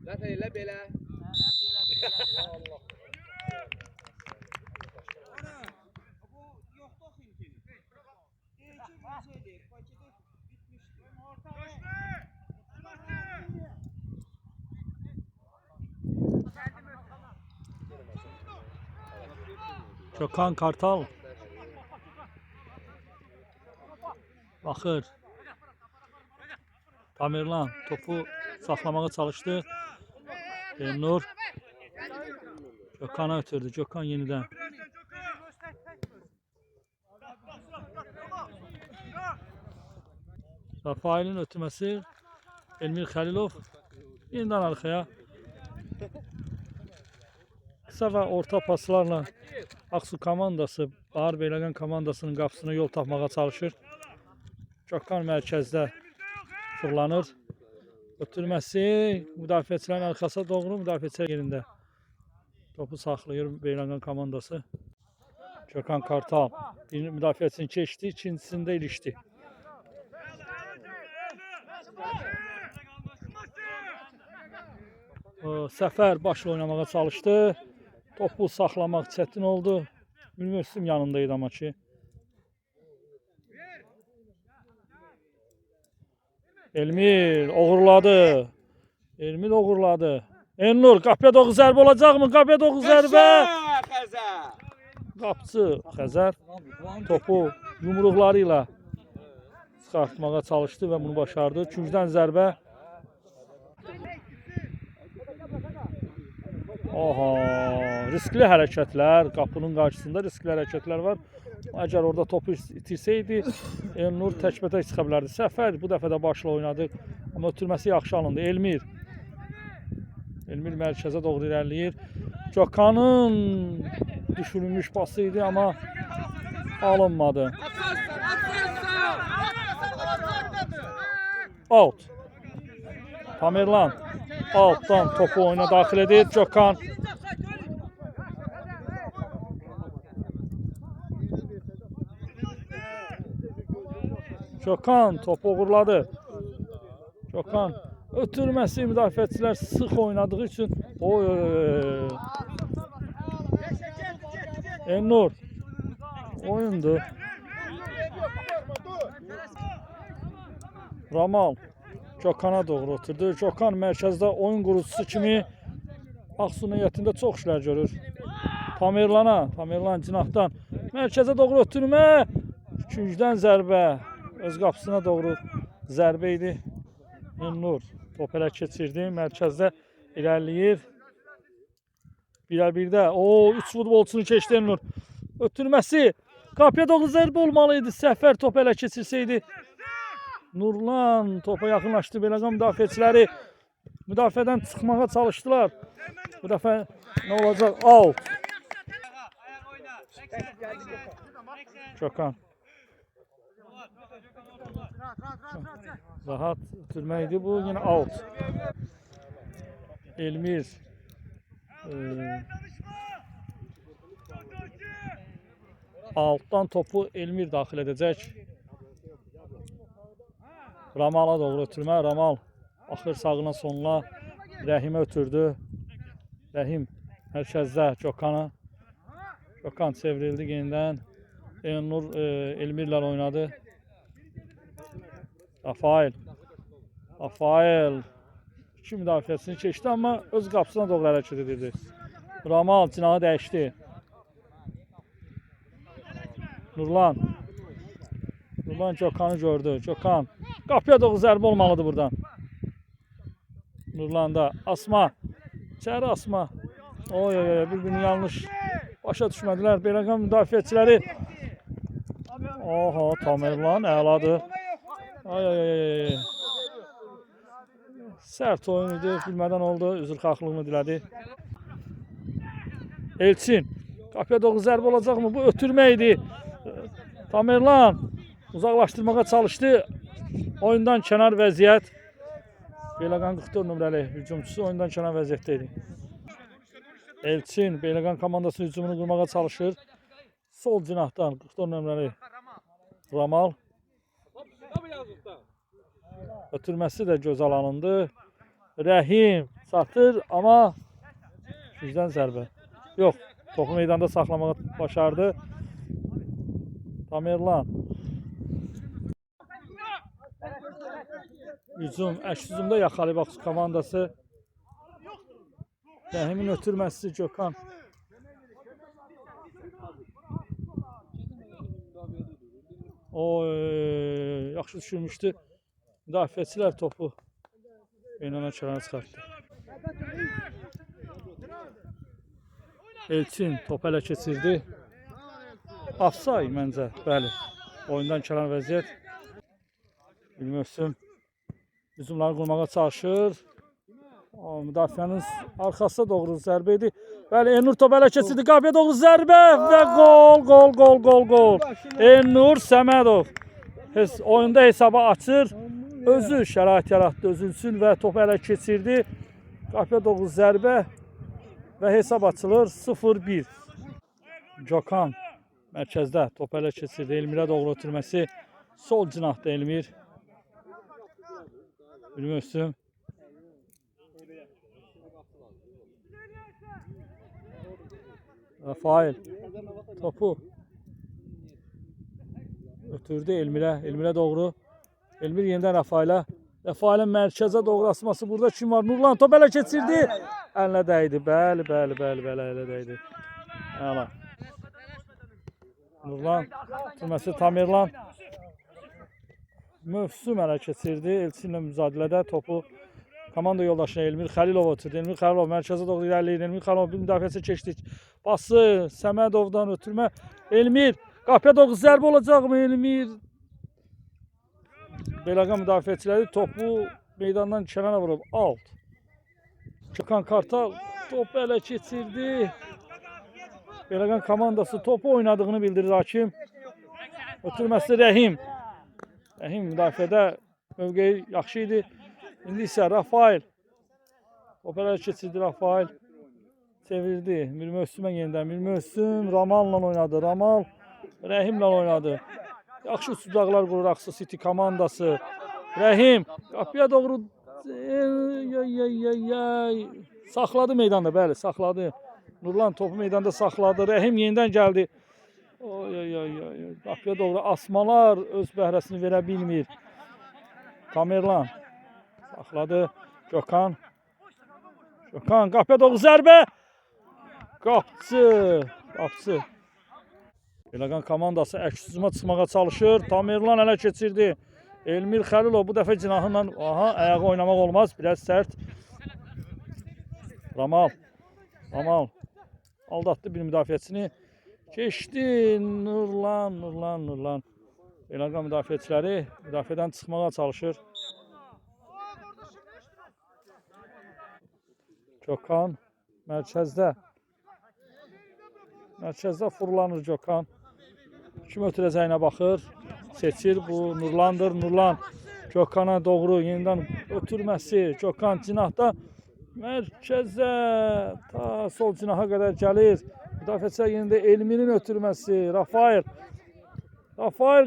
Elə belə. Gökhan Kartal. Baxır. Tamerlan topu saxlamağa çalışdı. Elnur. Gökhan'a ötürdü. Gökhan yenidən. Rafail'in ötürməsi. Elmir Xəlilov. Yenidən arxaya. Kısa və orta paslarla Aksu komandası, Bahar Beyləqan komandasının qapısına yol tapmağa çalışır. Gökhan mərkəzdə fırlanır. Ötürməsi müdafiəçilərin arxasına doğru, müdafiəçilər yerində. Topu saxlayır Beyləqan komandası. Gökhan Kartal bir müdafiəçini keçdi, ikincisində ilişdi. Səfər başla oynamağa çalışdı. Topu saxlamaq çətin oldu. Müslüm yanındaydı ama ki. Elmir uğurladı. Elmir uğurladı. Elnur qapıya doğru zərbə olacaq mı? Qapıya doğru zərbə. Qapçı Xəzər topu yumruqlarıyla çıxartmağa çalışdı və bunu başardı. Küncdən zərbə. Aha, riskli hərəkətlər, qapının qarşısında riskli hərəkətlər var. Əgər orada topu itirsəydi, Elnur təkbətək çıxa bilərdi. Səfər bu dəfə də başla oynadı, amma ötürməsi yaxşı alındı. Elmir mərkəzə doğru irəliləyir. Gökhanın düşürülmüş pası idi, amma alınmadı. Out. Tamerlan altdan topu oyuna daxil edir. Gökhan. Gökhan topu uğurladı. Gökhan ötürməsi müdafiəçilər sıx oynadığı üçün Elnur oyundu. Ramal Gökhan'a doğru oturdu. Gökhan mərkəzdə oyun qurucusu kimi Aksu niyyətində çox işlər görür. Tamerlan cinahdan mərkəzə doğru ötürmə. Küncdən zərbə. Öz qapısına doğru zərbə idi. Elnur top elə keçirdi. Mərkəzdə irəliləyir. Birə-birdə. 3 futbolçunu keçdi Elnur. Ötürməsi. Qapıya doğru zərbə olmalıydı. Səfər top elə keçirsəydi. Nurlan topa yaxınlaşdı. Beyləqan müdafiəçiləri müdafiədən çıxmağa çalışdılar. Bu dəfə nə olacaq? Out. Gökhan. Rahat ötürmə idi bu. Yine out. Elmir. Altdan topu Elmir daxil edəcək. Ramal'a doğru ötürmə. Ramal axır sağına sonuna Rəhimə ötürdü. Rəhim mərkəzdə Gökhan'a. Gökhan çevrildi yenidən. Elnur Elmirlə oynadı. Rafail iki müdafiəsini keçdi, amma öz qapısına doğru hərəkət edirdi. Ramal cinağı dəyişdi. Nurlan Gökhan'ı gördü. Gökhan qapıya doğru zərbə olmalıdır buradan. Nurlan'da Asma. İçəri Asma. Bir-birini yanlış başa düşmədilər. Beyləqan müdafiəçiləri. Tamerlan əladır. Sərt oyun idi. Bilmədən oldu. Üzrxahlığını dilədi. Elçin. Qapıya doğru zərbə olacaqmı? Bu ötürmə idi. Tamerlan uzaqlaşdırmağa çalışdı. Oyundan kənar vəziyyət. Beyləqan 44 nömrəli hücumçusu oyundan kənar vəziyyətdə idi. Elçin Beyləqan komandasının hücumunu qurmağa çalışır. Sol cinahdan 44 nömrəli Ramal. Ötürməsi də gözəl alındı. Rəhim Satır ama gücdən zərbə. Yox, topu meydanda saxlamağı başardı. Tamerlan. Hücum, əks hücumda Yaxali Bax komandası. Rəhimin ötürməsi Gökhan. Oy, yaxşı düşürmüşdü. Müdafiəçilər topu Beynana kənara çıxartdı. Elçin topu ələ keçirdi. Afsay məncə, bəli. Oyundan kənar vəziyyət. Bilmirəm. Hücumları qurmağa çalışır. Müdafiənin arxasına doğru zərbə idi. Bəli, Elnur topu ələ keçirdi. Qapıya doğru zərbə və gol. Elnur Səmədov oyunda hesabı açır. Özü şərait yaratdı özü üçün və topu ələ keçirdi. Qapıya doğru zərbə və hesab açılır 0-1. Gökhan mərkəzdə topu ələ keçirdi. Elmirə doğru ötürməsi. Sol cinahda Elmir. Bilmirəm. Rafael topu ötürdü Elmirə doğru. Elmir yenidən Rafael'ə. Rafael'in mərkəzə doğru asması. Burada kim var? Nurlan top ələ keçirdi. Əlinə dəydi. Bəli, ələ dəydi. Əla. Nurlan ötürməsi Tamerlan. Mövsüm ələ keçirdi. Elçinlə müzadilədə topu komanda yoldaşına Elmir Xəlilov ötürdü. Elmir Xəlilov mərkəzə doğru irəliləyir. Elmir Xəlilov bir müdafiəsi keçdik. Bası Səmədovdan ötürmə. Elmir qapıya doğru zərbə olacaqmı? Elmir Belaqa müdafiəçiləri topu meydandan kənara vurub. Out. Gökhan Kartal topu ələ keçirdi. Belaqan komandası topu oynadığını bildirir hakim. Ötürməsi Rəhim. Rəhim müdafiədə mövqeyi yaxşı idi. İndi isə Rafael. Topu ələ keçirdi Rafael. Çevirdi. Mirmövsümə yenidən. Mirmövsüm Ramal'la oynadı. Ramal Rəhim'lə oynadı. Yaxşı uçudaqlar qurur Aksu City komandası. Rəhim qapıya doğru saxladı meydanda, bəli, saxladı. Nurlan topu meydanda saxladı. Rəhim yenidən gəldi. Qapıya doğru asmalar öz bəhrəsini verə bilmir. Tamerlan saxladı. Gökhan. Gökhan qapıya doğru zərbə. Qapçı. Belaqan komandası əks hücuma çıxmağa çalışır. Tamerlan ələ keçirdi. Elmir Xəlilov bu dəfə cinahından ayağı oynamaq olmaz. Biraz sərt. Ramal aldatdı bir müdafiəçini. Keçdi Nurlan. Belaqan müdafiəçiləri müdafiədən çıxmağa çalışır. Gökhan mərkəzdə. Mərkəzdə fırlanır Gökhan. Kim ötürəcəyinə baxır. Seçir. Bu Nurlandır. Nurlan Gökhan'a doğru yenidən ötürməsi. Gökhan cinahda mərkəzə ta sol cinaha qədər gəlir. Müdafiəçilər yenində Elmir'in ötürməsi. Rafael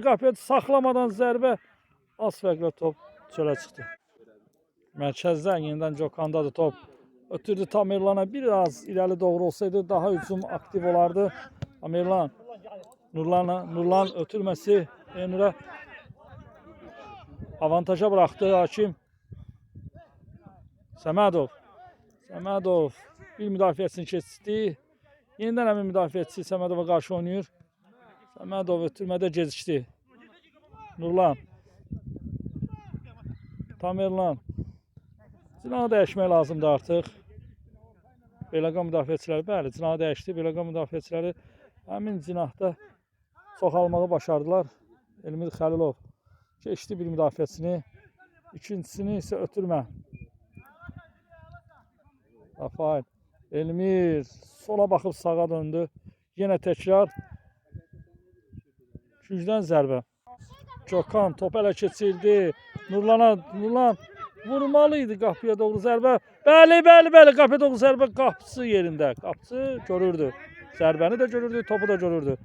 qapıya saxlamadan zərbə. Az fərqlə top çölə çıxdı. Mərkəzdə yenidən Gökhan'dadır top. Ötürdü Tamerlan'a, biraz irəli doğru olsaydı daha hücum aktif olardı. Tamerlan Nurlan ötürməsi Elmirə avantaja bıraktı hakim. Səmədov bir müdafiəsini keçdi. Yenidən həmin müdafiəçisi Səmədova qarşı oynayır. Səmədov ötürmədə gecikdi. Nurlan Tamerlan cinahı dəyişmək lazımdır artıq. Belaqan müdafiəçiləri, bəli, cinahı dəyişdi. Belaqan müdafiəçiləri həmin cinahda çoxalmağı başardılar. Elmir Xəlilov keçdi bir müdafiəçini. İkincisini isə ötürmə. Rafael. Elmir sola baxıb sağa döndü. Yenə təkrar. Gücdən zərbə. Gökhan top ələ keçirdi. Nurlan vurmalıydı qapıya doğru zərbə. Bəli, qapıya doğru zərbə. Qapısı yerində. Qapısı görürdü. Zərbəni də görürdü, topu da görürdü.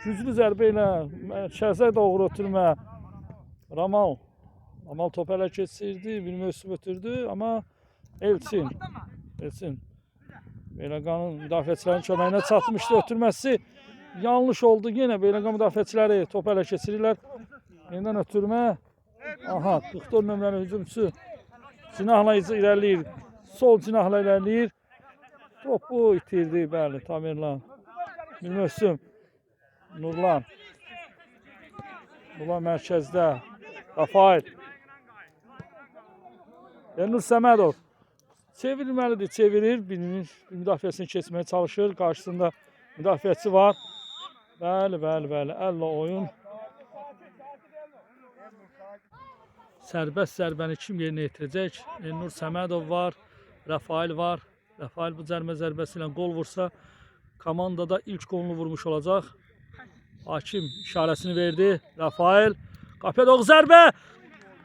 Güclü zərbə ilə mərkəzə doğru ötürmə. Ramal Amal top ələ keçirdi, bir mövsüm ötürdü ama Elçin. Beyləqanın müdafiəçilərin köməyinə çatmışdı, ötürməsi yanlış oldu. Yine Beyləqan müdafiəçiləri top ələ keçirirlər. Yeniden ötürmə. Aha, 44 nömrəli hücumçu cinahla irəliləyir. Sol cinahla irəliləyir. Topu itirdi, bəli, Tamerlan. Bir mövsüm. Nurlan mərkəzdə. Rafael. Elnur Səmədov. Çevirməlidir, çevirir. Bir müdafiəsini keçməyə çalışır. Qarşısında müdafiəçi var. Bəli. Əllə oyun. Sərbəst zərbəni kim yerinə yetirəcək? Elnur Səmədov var. Rafael var. Rafael bu cərmə zərbəsi ilə qol vursa komandada ilk qolunu vurmuş olacaq. Hakim işarəsini verdi. Rafael. Qapıya doğru zərbə.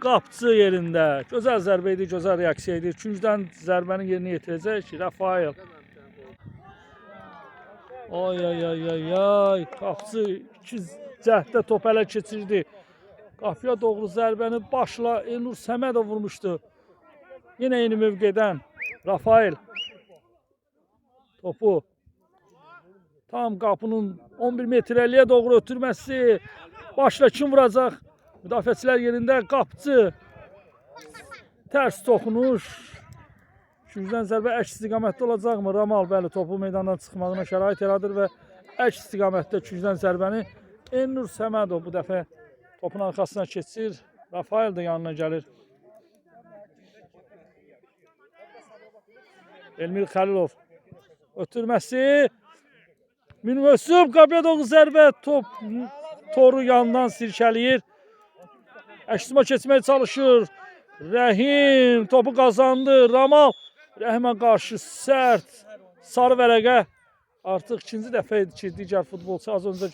Qapçı yerində. Gözəl zərbə idi, gözəl reaksiya idi. Üçüncüdən zərbənin yerinə yetirəcək Rafael. Ay. Qapçı iki cəhddə top ələ keçirdi. Qapıya doğru zərbəni başla Elnur Səmədov vurmuşdu. Yine eyni mövqedən Rafael. Topu tam qapının 11 metrəliyə doğru ötürməsi. Başla kim vuracaq? Müdafiəçilər yerində qapçı. Tərs toxunuş. Üçüncüdən zərbə əks istiqamətdə olacaqmı? Ramal bəli topu meydandan çıxmağına şərait yaradır və əks istiqamətdə üçüncüdən zərbəni Elnur Səmədov bu dəfə topun arxasına keçir. Rafael de yanına gəlir. Elmir Xəlilov. Ötürməsi. Minmösüm qapıya doğru zərbə. Top toru yandan sirkələyir. Əksima keçməyə çalışır. Rəhim topu qazandı. Ramal. Rəhimə qarşı sərt. Sarı vərəqə. Artıq ikinci dəfə idi ki, digər futbolçu az öncə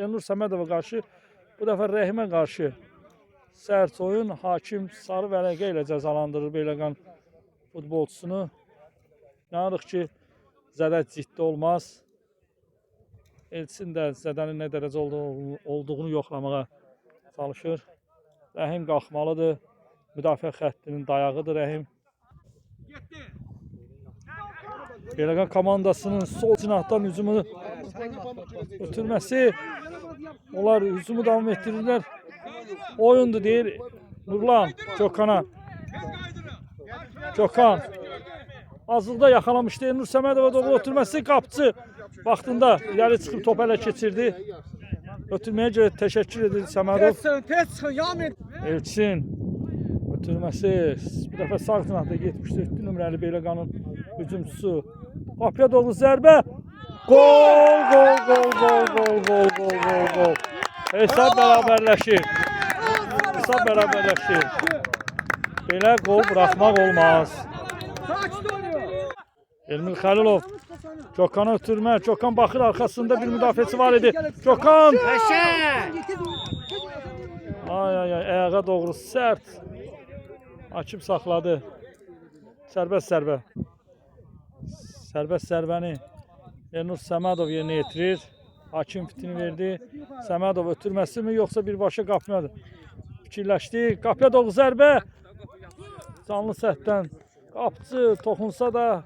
Elnur Səmədova qarşı. Bu dəfə Rəhimə qarşı sərt oyun. Hakim sarı vərəqə ilə cəzalandırır Beyləqan futbolçusunu. İnanırıq ki, zədə ciddi olmaz. Elçin də zədənin nə dərəcə olduğunu yoxlamağa çalışır. Rəhim qalxmalıdır. Müdafiə xəttinin dayağıdır Rəhim. Beyləqan komandasının sol cinahdan hücumu ötürməsi. Onlar hücumu davam ettirirlər. Oyundu deyir Nurlan Gökhan'a. Gökhan. Azlıqda yaxalamışdı Elnur Səmədova doğru ötürməsi. Qapçı vaxtında ileri çıxıb top ələ keçirdi. Ötürməyə görə təşəkkür edir Səmədov. Elçin. Ötürməsi. Bu dəfə sağ cinahda 74 nömrəli Beyləqanın hücumçusu. Qapıya doğru zərbə. Gol. Hesab bərabərləşir. Belə qol buraxmaq olmaz. Elmir Xəlilov. Gökhan'a ötürmə. Gökhan baxır arxasında bir müdafiəçi var idi. Gökhan. Ayağa doğru sərt. Hakim saxladı. Sərbəst zərbə. Sərbəst zərbəni Elnur Səmədov yerinə yetirir. Hakim fitini verdi. Səmədov ötürməsi mi yoxsa birbaşa qapıyadır? Fikirləşdi. Qapıya doğru zərbə. Canlı səhvdən. Qapçı toxunsa da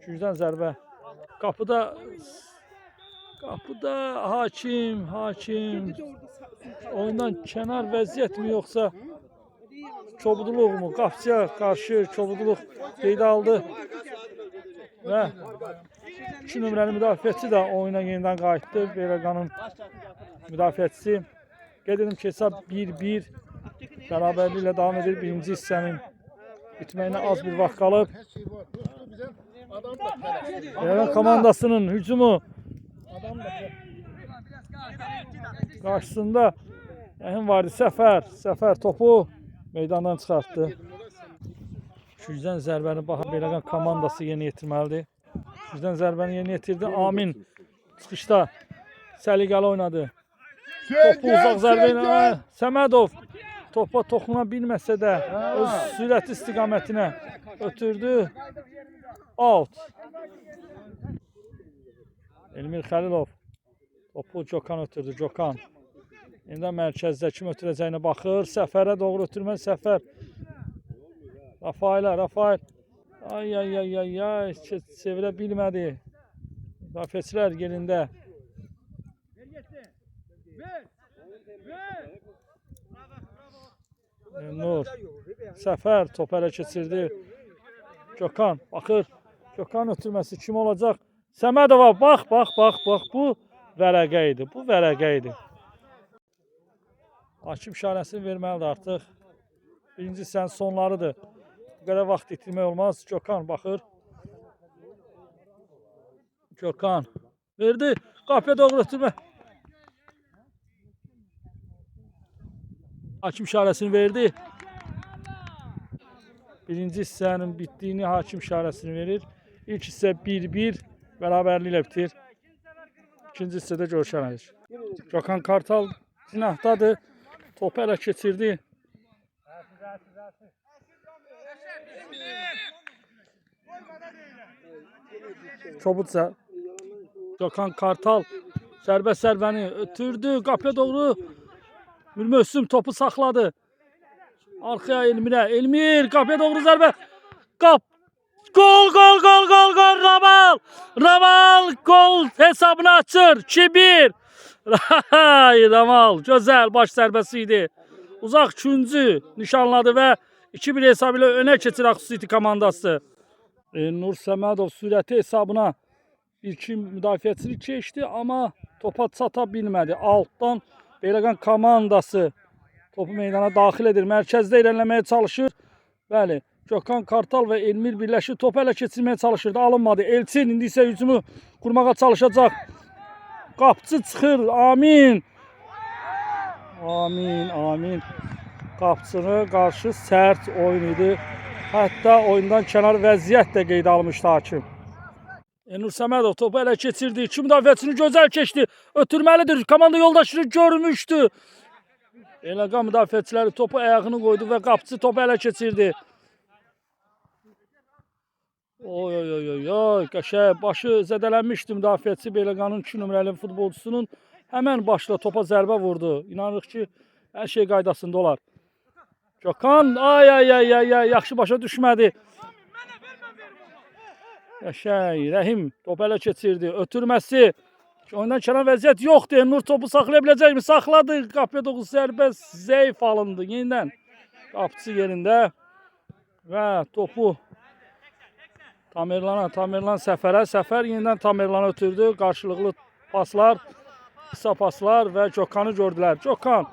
gücdən zərbə. Qapıda hakim. Oyundan kənar vəziyyət mi yoxsa kobudluq mu? Qapçıya qarşı kobudluq qeydə aldı. Və 2 nömrəli müdafiəçi də oyuna yenidən qayıtdı. Beyləqanın müdafiəçisi. Qeyd edim ki, hesab 1-1 bərabərliklə davam edir. Birinci hissənin bitməyinə az bir vaxt qalıb. Beyləqan komandasının hücumu qarşısında Rəhim vardı. Səfər topu meydandan çıxartdı. Gücdən zərbəni baxıb Beyləqan komandası yeni yetirməlidir. Gücdən zərbəni yeni yetirdi. Amin çıxışda səliqəli oynadı. Topu uzaq zərbə ilə Səmədov topa toxuna bilməsə də öz sürəti istiqamətinə ötürdü. Out. Elmir Xəlilov topu Gökhan ötürdü. Gökhan. İndi mərkəzdə kim ötürəcəyinə baxır. Səfərə doğru ötürmə Səfər. Rafael. Ay. Çevirə bilmədi. Müdafiəçilər yerində. Nur. Səfər top ələ keçirdi. Gökhan baxır. Gökhan ötürməsi kim olacaq? Səmədova bax. Bu vərəqə idi. Hakim işarəsini verməlidir artıq. Birinci hissənin sonlarıdır. Bu qədər vaxt itirmək olmaz. Gökhan baxır. Gökhan verdi. Qapıya doğru ötürmə. Hakim işarəsini verdi. Birinci hissənin bitdiyini hakim işarəsini verir. İlk hissə 1-1 bərabərliklə bitir. İkinci hissədə görüşənədir. Gökhan Kartal cinahdadır. Topu ələ keçirdi. Çobutsa Gökhan Kartal zərbəni ötürdü. Qapıya doğru Mülmössüm topu saxladı. Arxaya Elmirə. Elmir qapıya doğru zərbə. Gol! Ramal gol hesabını açır. 2-1. Ramal gözəl baş zərbəsi idi. Uzaq küncü nişanladı və 2-1 hesabı ilə önə keçir Aksu City komandası. Nur Səmədov sürəti hesabına bir-iki müdafiəçini keçdi, amma topa çata bilmədi. Altdan Beyləqan komandası topu meydana daxil edir. Mərkəzdə irəliləməyə çalışır. Bəli, Gökhan Kartal və Elmir birləşib topu ələ keçirməyə çalışırdı. Alınmadı. Elçin indi isə hücumu qurmağa çalışacaq. Qapçı çıxır. Amin. Qapçını qarşı sərt oyun idi. Hətta oyundan kənar vəziyyət də qeydə almışdı hakim. Nur Səmədov topu ələ keçirdi. İki müdafiəçini gözəl keçdi. Ötürməlidir. Komanda yoldaşını görmüşdü. Beyləqan müdafiəçiləri topu ayağını qoydu və qapçı topu ələ keçirdi. Qəşəng başı zədələnmişdi müdafiəçi Beyləqanın 2 nömrəli futbolçusunun. Həmən başla topa zərbə vurdu. İnanırıq ki, hər şey qaydasında olar. Gökhan, yaxşı başa düşmədi. Qəşəng, Rəhim topu ələ keçirdi. Ötürməsi. Oyundan kənar vəziyyət yoxdur. Nur topu saxlaya biləcəkmi? Saxladı. Qapıya doğru zərbə zəif alındı. Yenidən qapıcı yerində və topu Tamerlan Səfərə. Səfər yenidən Tamerlana ötürdü. Qarşılıqlı paslar, qısa paslar və Gökhanı gördülər. Gökhan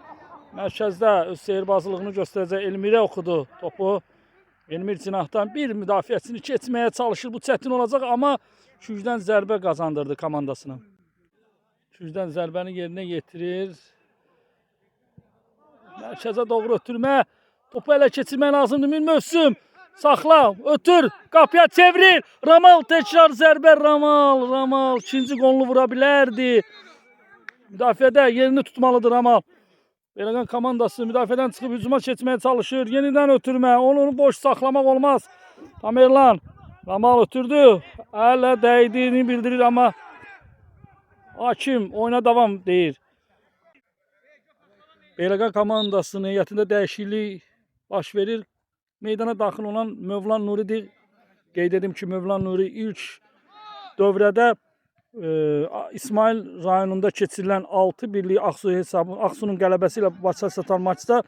mərkəzdə öz seyirbazlığını göstərəcək. Elmirə oxudu topu. Elmir cinahdan bir müdafiəçini keçməyə çalışır. Bu çətin olacaq, amma küncdən zərbə qazandırdı komandasına. Küncdən zərbəni yerinə yetirir. Mərkəzə doğru ötürmə. Topu ələ keçirmək lazımdır. Mülmössüm saxla, ötür, qapıya çevirir. Ramal təkrar zərbə. Ramal ikinci qolunu vura bilərdi. Müdafiədə yerini tutmalıdır Ramal. Beyləqan komandası müdafiədən çıxıb hücuma keçməyə çalışır. Yenidən ötürmə. Onu boş saxlamaq olmaz. Tamerlan. Ramal ötürdü. Ələ dəydiyini bildirir, amma hakim oyuna davam deyir. Beyləqan komandasının heyətində dəyişiklik baş verir. Meydana daxil olan Mövlan Nuridir. Qeyd edim ki, Mövlan Nuri ilk dövrədə İsmail rayonunda keçirilən 6-1'lik Aksu'nun qələbəsi ilə başa çatan maçda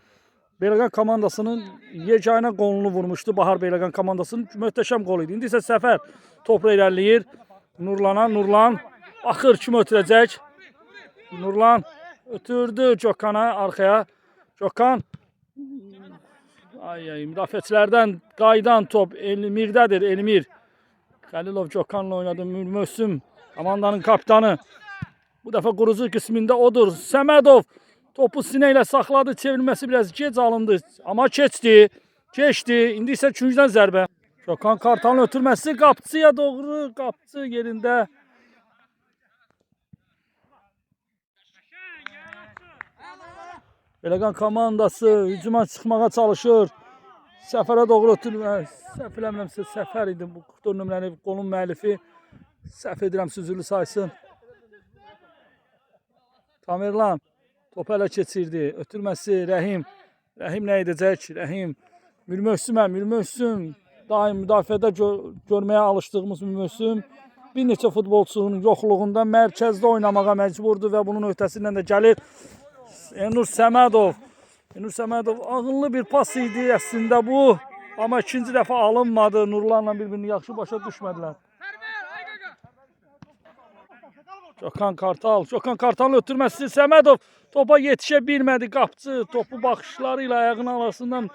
Beyləqan komandasının yeganə qolunu vurmuşdu. Bahar Beyləqan komandasının möhtəşəm qolu idi. İndi isə Səfər topla irəliləyir. Nurlan axır kim ötürəcək? Nurlan ötürdü Gökhan'a arxaya. Gökhan müdafiəçilərdən qaydan top Elmir'dədir. Elmir Xəlilov Gökhan'la oynadı. Mülmössüm komandanın kapitanı. Bu dəfə qurucu qismində odur. Səmədov topu sinə ilə saxladı. Çevrilməsi biraz gec alındı. Amma keçdi. İndi isə küncdən zərbə. Gökhan Kartal'ın ötürməsi qapçıya doğru. Qapçı yerində. Beyləqan komandası hücuma çıxmağa çalışır. Səfərə doğru ötürmə. Səhv eləmirəmsə Səfər idi. Bu 44 nömrəli qolun müəllifi. Səhv edirəm, üzrlü saysın. Tamerlan. Top ələ keçirdi. Ötürməsi Rəhim. Rəhim nə edəcək? Rəhim. Mülmöhsümə, Mülmöhsüm. Daim müdafiədə görməyə alışdığımız Mülmöhsüm bir neçə futbolçunun yoxluğunda mərkəzdə oynamağa məcburdur və bunun öhdəsindən də gəlir Elnur Səmədov. Elnur Səmədov ağıllı bir pas idi əslində bu. Amma ikinci dəfə alınmadı. Nurlarla bir-birini yaxşı başa düşmədilər. Gökhan Kartal. Gökhan Kartal'ın ötürməsi Səmədov. Topa yetişə bilmədi qapçı. Topu baxışlarıyla ayağının arasından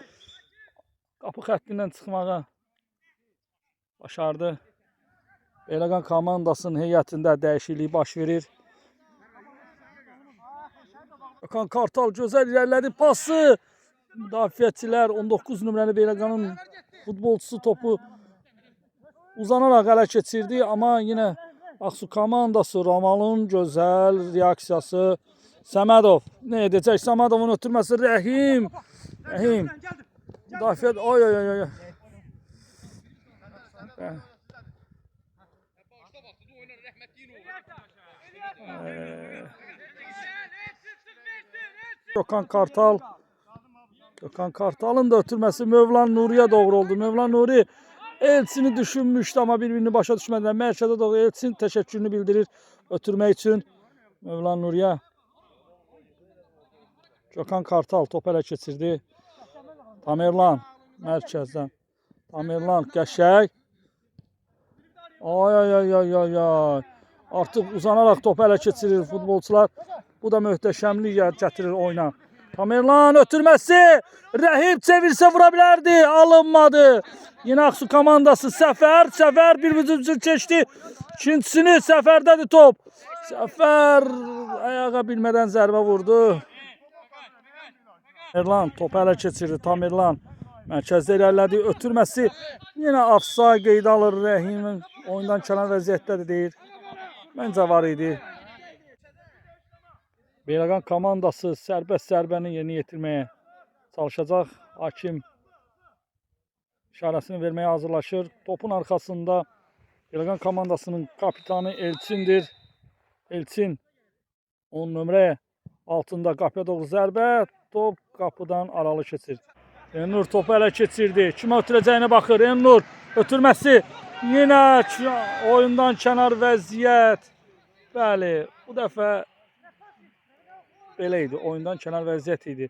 qapı xəttindən çıxmağa başardı. Beyləqan komandasının heyətində dəyişiklik baş verir. Gökhan Kartal gözəl irəlilədi pası. Müdafiəçilər 19 nömrəli Beyləqanın futbolçusu topu uzanaraq ələ keçirdi. Amma yenə Aksu komandası Ramalın gözəl reaksiyası. Səmədov nə edəcək? Səmədovun ötürməsi Rəhim. Rəhim. Müdafiə. Oy oy oy oy. Gökhan Kartal. Gökhan Kartal'ın da ötürməsi Mövlan Nuri'ye doğru oldu. Mövlan Nuri Elçin'i düşünmüşdü ama birbirini başa düşmədilər. Mərkəzə doğru Elçin təşəkkürünü bildirir ötürmək üçün Mövlan Nuri'ye. Gökhan Kartal top ələ keçirdi. Tamerlan mərkəzdən. Tamerlan qəşəng. Ay ay ay ay ay ay. Artıq uzanaraq top ələ keçirir futbolçular. Bu da möhtəşəmlik gətirir oyuna. Tamerlan ötürməsi. Rəhim çevirsə vura bilərdi. Alınmadı. Yine Aksu komandası Səfər. Səfər bir vücudcu keçdi. İkincisini Səfərdədir top. Səfər ayağa bilmədən zərbə vurdu. Tamerlan top ələ keçirdi. Tamerlan mərkəzdə irəlilədi. Ötürməsi yenə offside qeydə alır. Rəhimin oyundan kənar vəziyyətdədir deyir. Məncə var idi. Beyləqan komandası sərbəst zərbəni yerinə yetirməyə çalışacaq. Hakim işarəsini verməyə hazırlaşır. Topun arxasında Beyləqan komandasının kapitanı Elçindir. Elçin 10 nömrə altında qapıya doğru zərbə. Top qapıdan aralı keçir. Elnur topu ələ keçirdi. Kimə ötürəcəyinə baxır. Elnur ötürməsi. Yenə oyundan kənar vəziyyət. Bəli, bu dəfə belə idi. Oyundan kənar vəziyyət idi.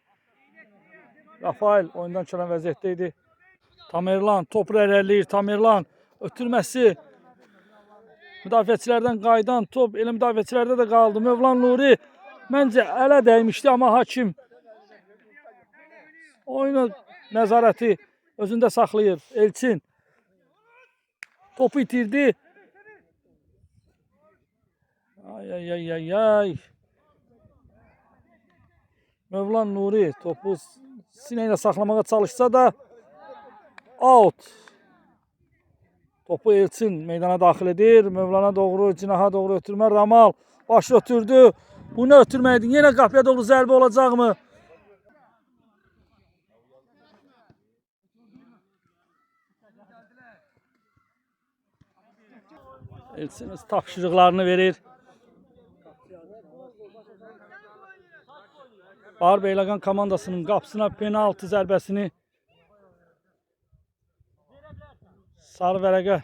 Rafael oyundan kənar vəziyyətdə idi. Tamerlan top irəliləyir. Tamerlan ötürməsi. Müdafiəçilərdən qaydan top elə müdafiəçilərdə də qaldı. Mövlan Nuri məncə ələ dəymişdi, amma hakim oyunu nəzarəti özündə saxlayır. Elçin topu itirdi. Ay ay ay ay ay. Mövlan Nuri topu sinəylə saxlamağa çalışsa da out. Topu Elçin meydana daxil edir. Mövlana doğru, cinaha doğru ötürmə. Ramal başı ötürdü. Bu nə ötürməkdir? Yenə qapıya doğru zərbə olacaqmı? Elçin öz tapşırıqlarını verir. Ağır Beyləqan komandasının qapısına penaltı zərbəsini sarı vərəqə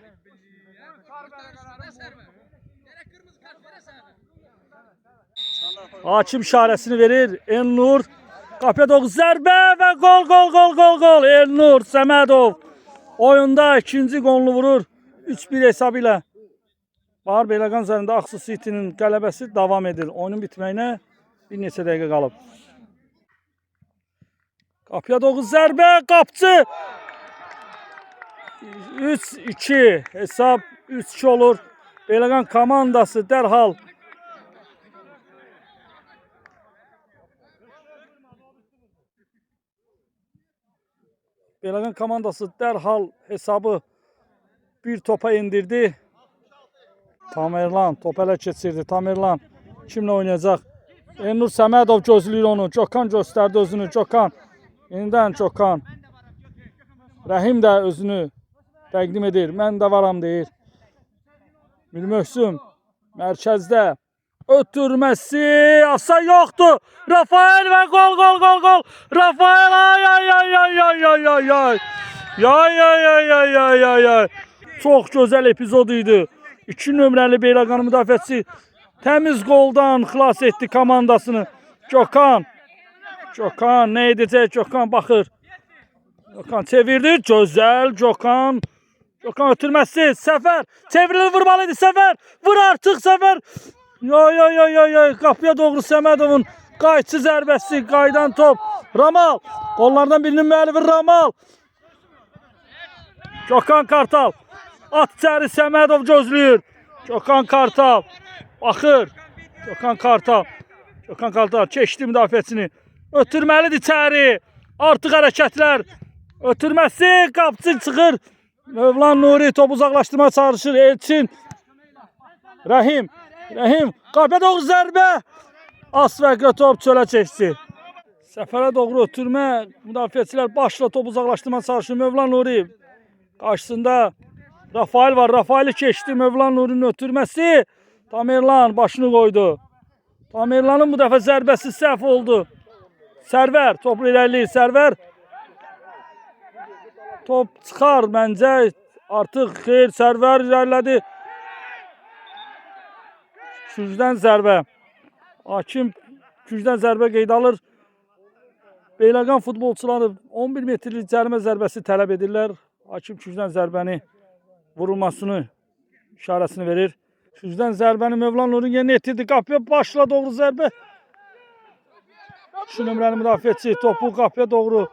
hakim işarəsini verir. Elnur qapıya doğru zərbə və gol gol gol gol gol. Elnur Səmədov oyunda ikinci golunu vurur. 3-1 hesabı ilə. Ağır Beyləqan üzərində Aksu City'nin qələbəsi davam edir. Oyunun bitməyinə bir neçə dəqiqə qalıb. Qapıya doğru zərbə, qapçı. 3-2 hesab 3-2 olur. Beyləqan komandası dərhal Beyləqan komandası dərhal hesabı bir topa indirdi. Tamerlan top ələ keçirdi. Tamerlan kimlə oynayacaq? Elnur Səmədov gözləyir onu. Gökhan göstərdi özünü. Gökhan. Yenidən Gökhan. Rəhim də özünü təqdim edir. Mən də varam deyir. Mülmöhsüm mərkəzdə. Ötürmesi asa yoktu. Rafael ve gol gol gol gol. Rafael ay ay ay ay ay ay ay ay. Yay ay ay ay ay ay ay. Çok güzel epizod idi. 2 nömrəli Beyləqan müdafiəçisi təmiz goldan xilas etdi komandasını. Gökhan. Gökhan ne edecek? Gökhan bakır. Gökhan çevirdi. Güzel Gökhan. Gökhan ötürmesi. Sefer. Çevrilir vurmalıydı Sefer. Vur artık Sefer. Ya. Kapıya doğru Səmədovun qayçı zərbəsi. Qaydan top. Ramal. Qollardan birinin müəllifi Ramal. Gökhan Kartal. At içəri Səmədov gözləyir. Gökhan Kartal. Baxır. Gökhan Kartal. Gökhan Kartal keçdi müdafiəçini. Ötürməlidir içəri. Artıq hərəkətlər. Ötürməsi. Qapçı çıxır. Mövlan Nuri top uzaqlaşdırmaya çalışır. Elçin. Rəhim. Rəhim. Qapıya doğru zərbə. Asfəqrə top çölə keçdi. Səfərə doğru ötürmə. Müdafiəçilər başla top uzaqlaşdırmaya çalışır. Mövlan Nuri. Qarşısında Rafael var. Rafael'i keçdi. Mövlan Nuri'nin ötürməsi. Tamerlan başını qoydu. Tamerlan'ın bu dəfə zərbəsi səhv oldu. Sərvər topu irəliləyir. Sərvər. Top çıxar məncə. Artıq xeyr. Sərvər irəlilədi. Gücdən zərbə. Hakim gücdən zərbə qeyd alır. Beyləqan futbolçuları 11 metrlik cərimə zərbəsi tələb edirlər. Hakim gücdən zərbəni vurulmasını işarəsini verir. Gücdən zərbəni Mövlan Nuri yerinə yetirdi. Qapıya başla doğru zərbə. 2 nömrəli müdafiəçi topu qapıya doğru.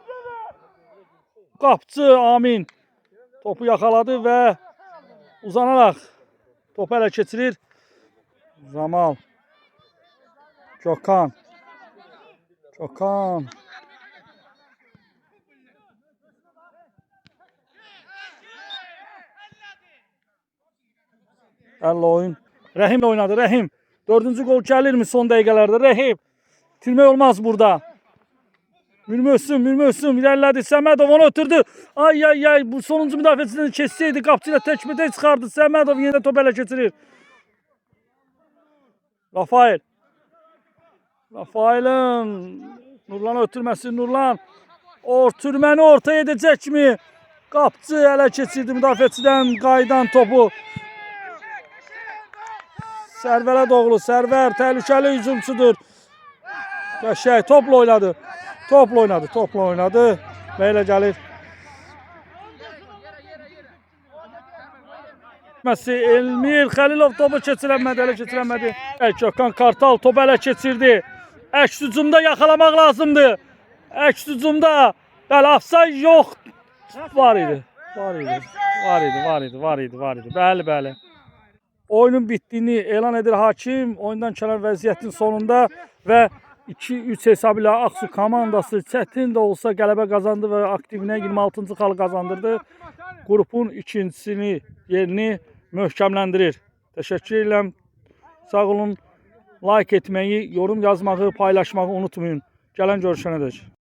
Qapçı Amin topu yaxaladı və uzanaraq topu ələ keçirir. Ramal. Gökhan. Gökhan. Əllə oyun. Rəhim oynadı. Rəhim. 4-cü gol gəlirmi son dəqiqələrdə? Rəhim. Itirmək olmaz burada. Mürmösün irəlilədi. Səmədov onu ötürdü. Ay. Bu sonuncu müdafiəsindən keçsəydi qapçı ilə təkmədə çıxardı. Səmədov yenə top ələ keçirir. Rafael. Rafael'in Nurlan'a ötürməsi. Nurlan. Ötürməni ortaya edəcəkmi? Qapçı ələ keçirdi müdafiəçidən qaydan topu. Sərvərə doğru. Sərvər təhlükəli hücumçudur. Qəşəng topla oynadı. Topla oynadı. Və elə gəlir. Elmir Xəlilov topu keçirənmədi. Gökhan Kartal topu ələ keçirdi. Əks hücumda yaxalamaq lazımdı. Əks hücumda. Bəli, afsay yox. Var idi. Bəli. Oyunun bittiğini elan edir hakim. Oyundan kənar vəziyyətin sonunda və 2-3 hesabı ilə Aksu komandası çətin də olsa qələbə qazandı və aktivinə 26-cı xalı qazandırdı. Qrupun ikincisini yerini möhkəmləndirir. Təşəkkür edirəm. Sağ olun. Like etməyi, yorum yazmağı, paylaşmağı unutmayın. Gələn görüşənədək.